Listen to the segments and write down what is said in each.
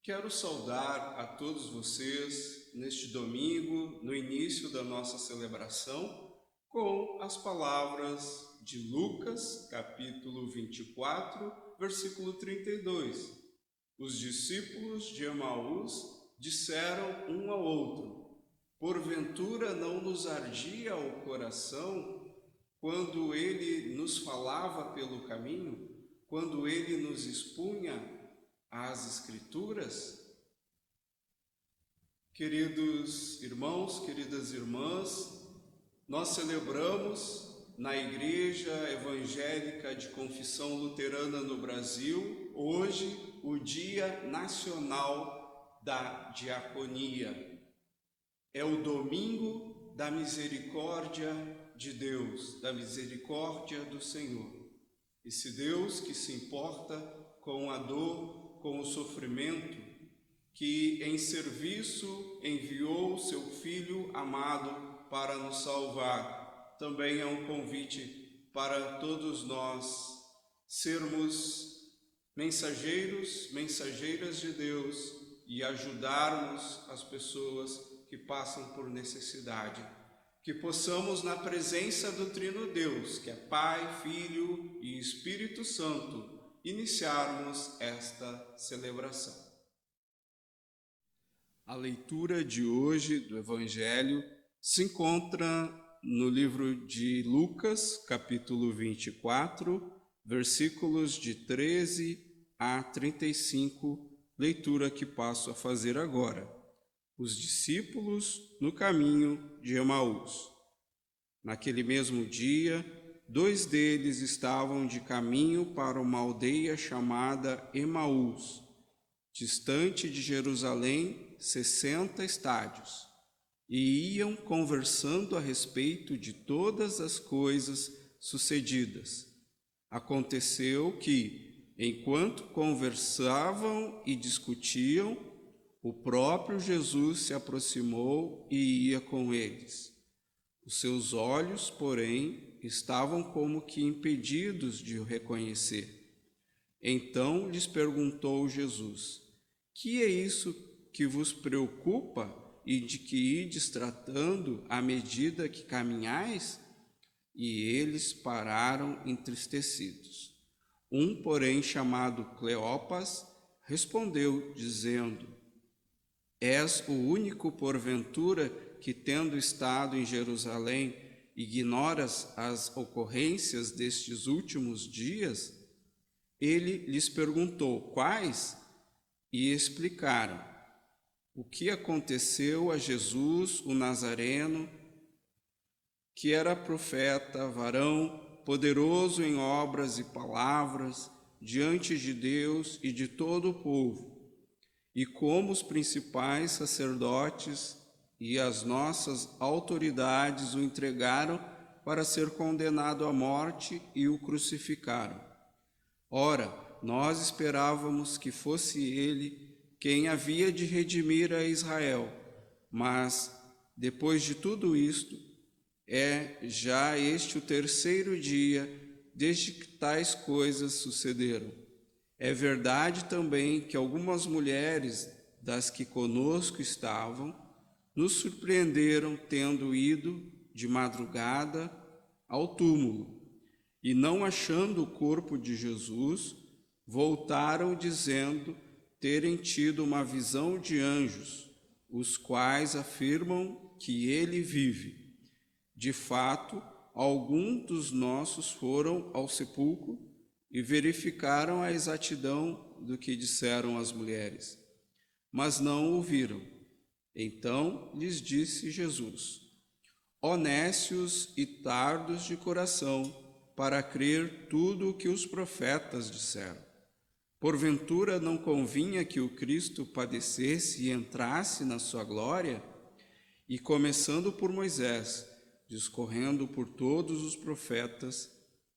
Quero saudar a todos vocês neste domingo, no início da nossa celebração, com as palavras de Lucas, capítulo 24, versículo 32. Os discípulos de Emaús disseram um ao outro: porventura não nos ardia o coração quando ele nos falava pelo caminho, quando ele nos expunha as Escrituras? Queridos irmãos, queridas irmãs, nós celebramos na Igreja Evangélica de Confissão Luterana no Brasil, hoje, o Dia Nacional da Diaconia. É o Domingo da Misericórdia de Deus, da misericórdia do Senhor. Esse Deus que se importa com a dor, com o sofrimento, que em serviço enviou seu Filho amado para nos salvar. Também é um convite para todos nós sermos mensageiras de Deus e ajudarmos as pessoas que passam por necessidade. Que possamos, na presença do Trino Deus, que é Pai, Filho e Espírito Santo, iniciarmos esta celebração. A leitura de hoje do Evangelho se encontra no livro de Lucas, capítulo 24, versículos de 13 a 35, leitura que passo a fazer agora. Os discípulos no caminho de Emaús. Naquele mesmo dia, 2 deles estavam de caminho para uma aldeia chamada Emaús, distante de Jerusalém 60 estádios, e iam conversando a respeito de todas as coisas sucedidas. Aconteceu que, enquanto conversavam e discutiam, o próprio Jesus se aproximou e ia com eles. Os seus olhos, porém, estavam como que impedidos de o reconhecer. Então lhes perguntou Jesus: que é isso que vos preocupa e de que ides tratando à medida que caminhais? E eles pararam entristecidos. Um, porém, chamado Cleopas, respondeu, dizendo: és o único, porventura, que, tendo estado em Jerusalém, ignoras as ocorrências destes últimos dias? Ele lhes perguntou: quais? E explicaram o que aconteceu a Jesus, o Nazareno, que era profeta, varão, poderoso em obras e palavras, diante de Deus e de todo o povo, e como os principais sacerdotes e as nossas autoridades o entregaram para ser condenado à morte e o crucificaram. Ora, nós esperávamos que fosse ele quem havia de redimir a Israel, mas, depois de tudo isto, é já este o 3º dia desde que tais coisas sucederam. É verdade também que algumas mulheres das que conosco estavam nos surpreenderam tendo ido de madrugada ao túmulo e, não achando o corpo de Jesus, voltaram dizendo terem tido uma visão de anjos, os quais afirmam que ele vive. De fato, alguns dos nossos foram ao sepulcro e verificaram a exatidão do que disseram as mulheres, mas não ouviram. Então lhes disse Jesus: ó nécios e tardos de coração, para crer tudo o que os profetas disseram. Porventura não convinha que o Cristo padecesse e entrasse na sua glória? E começando por Moisés, discorrendo por todos os profetas,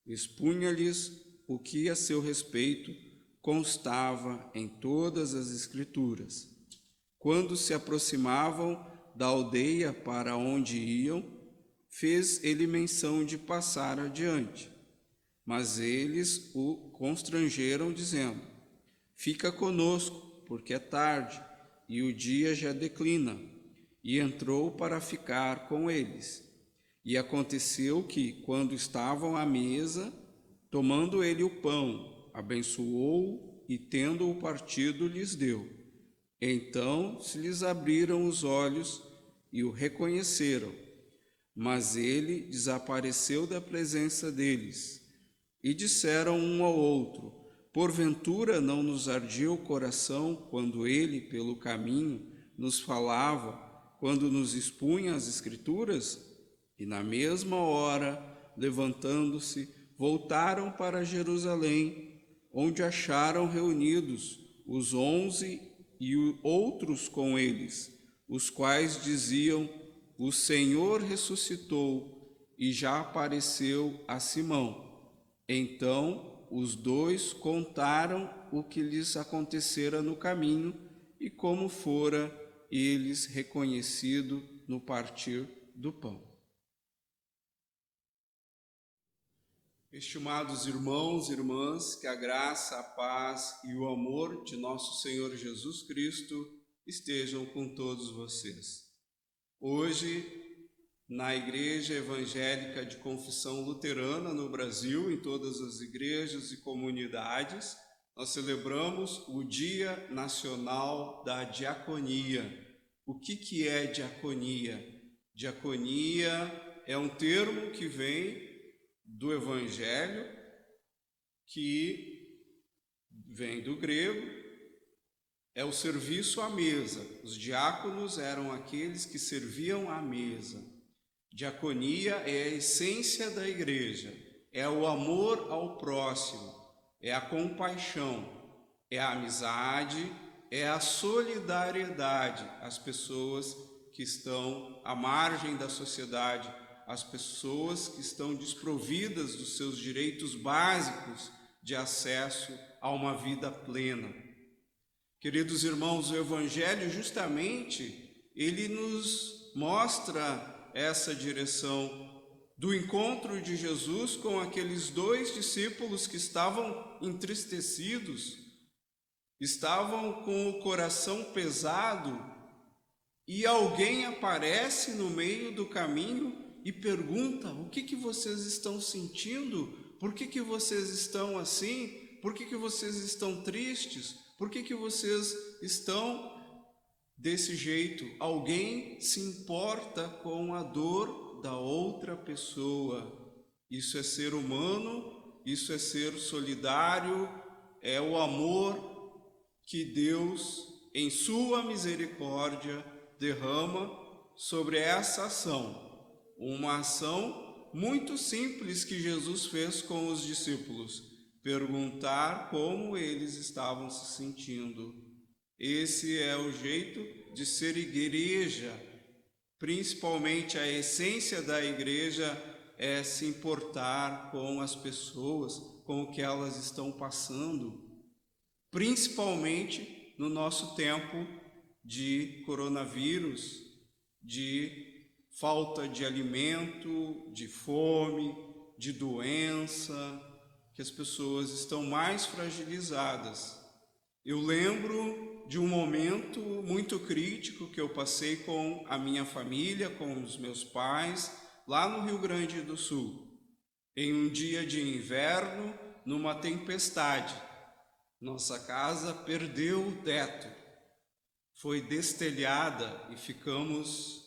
expunha-lhes o que a seu respeito constava em todas as Escrituras. Quando se aproximavam da aldeia para onde iam, fez ele menção de passar adiante. Mas eles o constrangeram, dizendo: fica conosco, porque é tarde, e o dia já declina. E entrou para ficar com eles. E aconteceu que, quando estavam à mesa, tomando ele o pão, abençoou e, tendo-o partido, lhes deu. Então se lhes abriram os olhos e o reconheceram, mas ele desapareceu da presença deles. E disseram um ao outro: porventura não nos ardia o coração quando ele, pelo caminho, nos falava, quando nos expunha as Escrituras? E na mesma hora, levantando-se, voltaram para Jerusalém, onde acharam reunidos os 11 e outros com eles, os quais diziam: o Senhor ressuscitou e já apareceu a Simão. Então os dois contaram o que lhes acontecera no caminho e como fora eles reconhecido no partir do pão. Estimados irmãos e irmãs, que a graça, a paz e o amor de nosso Senhor Jesus Cristo estejam com todos vocês. Hoje, na Igreja Evangélica de Confissão Luterana no Brasil, em todas as igrejas e comunidades, nós celebramos o Dia Nacional da Diaconia. O que é diaconia? Diaconia é um termo que vem do Evangelho, que vem do grego, é o serviço à mesa. Os diáconos eram aqueles que serviam à mesa. Diaconia é a essência da igreja, é o amor ao próximo, é a compaixão, é a amizade, é a solidariedade às pessoas que estão à margem da sociedade, às pessoas que estão desprovidas dos seus direitos básicos de acesso a uma vida plena. Queridos irmãos, o Evangelho justamente, ele nos mostra essa direção do encontro de Jesus com aqueles dois discípulos que estavam entristecidos, estavam com o coração pesado, e alguém aparece no meio do caminho e pergunta: o que vocês estão sentindo? Por que vocês estão assim? Por que vocês estão tristes? Por que vocês estão desse jeito? Alguém se importa com a dor da outra pessoa. Isso é ser humano, isso é ser solidário, é o amor que Deus, em sua misericórdia, derrama sobre essa ação. Uma ação muito simples que Jesus fez com os discípulos: perguntar como eles estavam se sentindo. Esse é o jeito de ser igreja. Principalmente a essência da igreja é se importar com as pessoas, com o que elas estão passando, principalmente no nosso tempo de coronavírus, de falta de alimento, de fome, de doença, que as pessoas estão mais fragilizadas. Eu lembro de um momento muito crítico que eu passei com a minha família, com os meus pais, lá no Rio Grande do Sul, em um dia de inverno, numa tempestade. Nossa casa perdeu o teto, foi destelhada e ficamos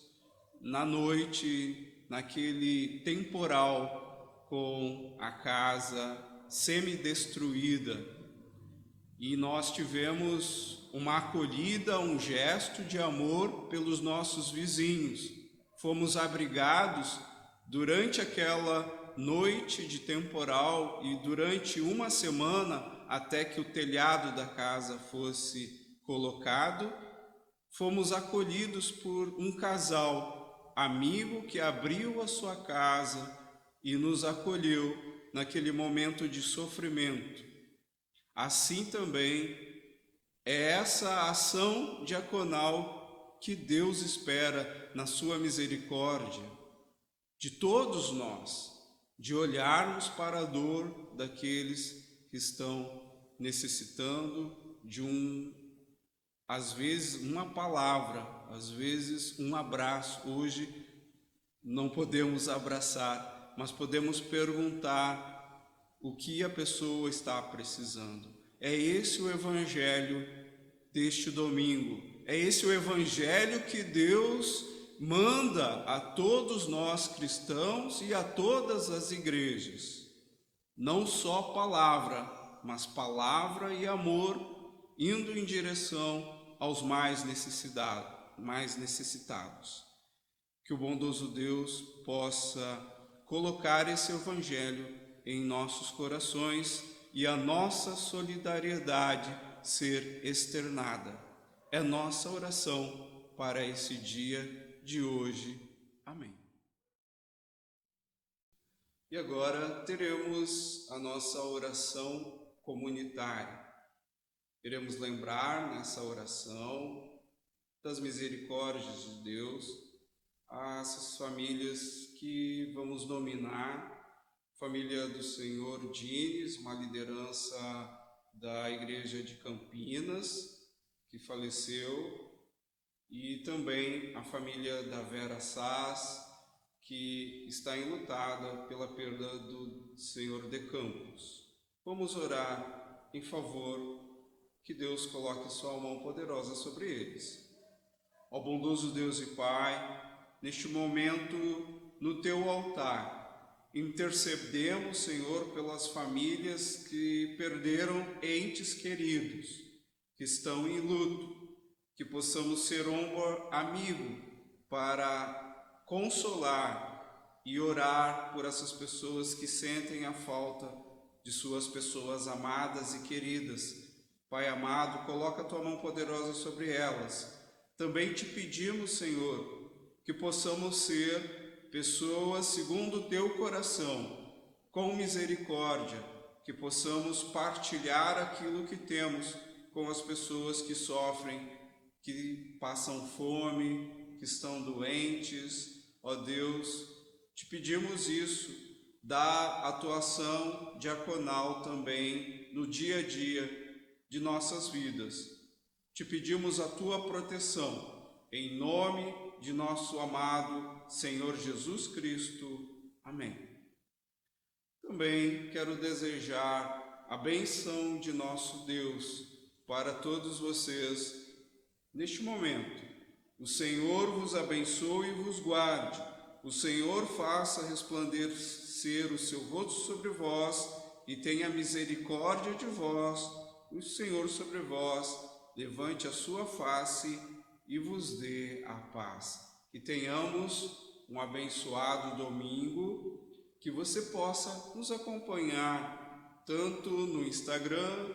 na noite, naquele temporal, com a casa semi-destruída. E nós tivemos uma acolhida, um gesto de amor pelos nossos vizinhos. Fomos abrigados durante aquela noite de temporal e durante uma semana, até que o telhado da casa fosse colocado, fomos acolhidos por um casal amigo que abriu a sua casa e nos acolheu naquele momento de sofrimento. Assim também é essa ação diaconal que Deus espera na sua misericórdia de todos nós, de olharmos para a dor daqueles que estão necessitando de um às vezes uma palavra, às vezes um abraço. Hoje não podemos abraçar, mas podemos perguntar o que a pessoa está precisando. É esse o evangelho deste domingo. É esse o evangelho que Deus manda a todos nós cristãos e a todas as igrejas. Não só palavra, mas palavra e amor, indo em direção aos mais necessitados. Que o bondoso Deus possa colocar esse evangelho em nossos corações e a nossa solidariedade ser externada. É nossa oração para esse dia de hoje. Amém. E agora teremos a nossa oração comunitária. Iremos lembrar nessa oração das misericórdias de Deus, as famílias que vamos nominar: família do senhor Dines, uma liderança da igreja de Campinas, que faleceu, e também a família da Vera Sass, que está enlutada pela perda do senhor de Campos. Vamos orar em favor que Deus coloque sua mão poderosa sobre eles. Ó bondoso Deus e Pai, neste momento, no teu altar, intercedemos, Senhor, pelas famílias que perderam entes queridos, que estão em luto, que possamos ser ombro amigo para consolar e orar por essas pessoas que sentem a falta de suas pessoas amadas e queridas. Pai amado, coloca a tua mão poderosa sobre elas. Também te pedimos, Senhor, que possamos ser pessoas segundo o teu coração, com misericórdia, que possamos partilhar aquilo que temos com as pessoas que sofrem, que passam fome, que estão doentes. Ó Deus, te pedimos isso, da atuação diaconal também no dia a dia de nossas vidas. Te pedimos a tua proteção, em nome de nosso amado Senhor Jesus Cristo. Amém. Também quero desejar a bênção de nosso Deus para todos vocês neste momento. O Senhor vos abençoe e vos guarde. O Senhor faça resplandecer o seu rosto sobre vós e tenha misericórdia de vós. O Senhor sobre vós levante a sua face e vos dê a paz. Que tenhamos um abençoado domingo, que você possa nos acompanhar tanto no Instagram,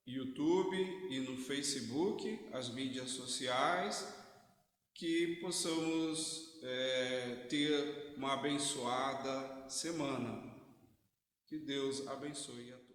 YouTube e no Facebook, as mídias sociais, que possamos ter uma abençoada semana. Que Deus abençoe a todos.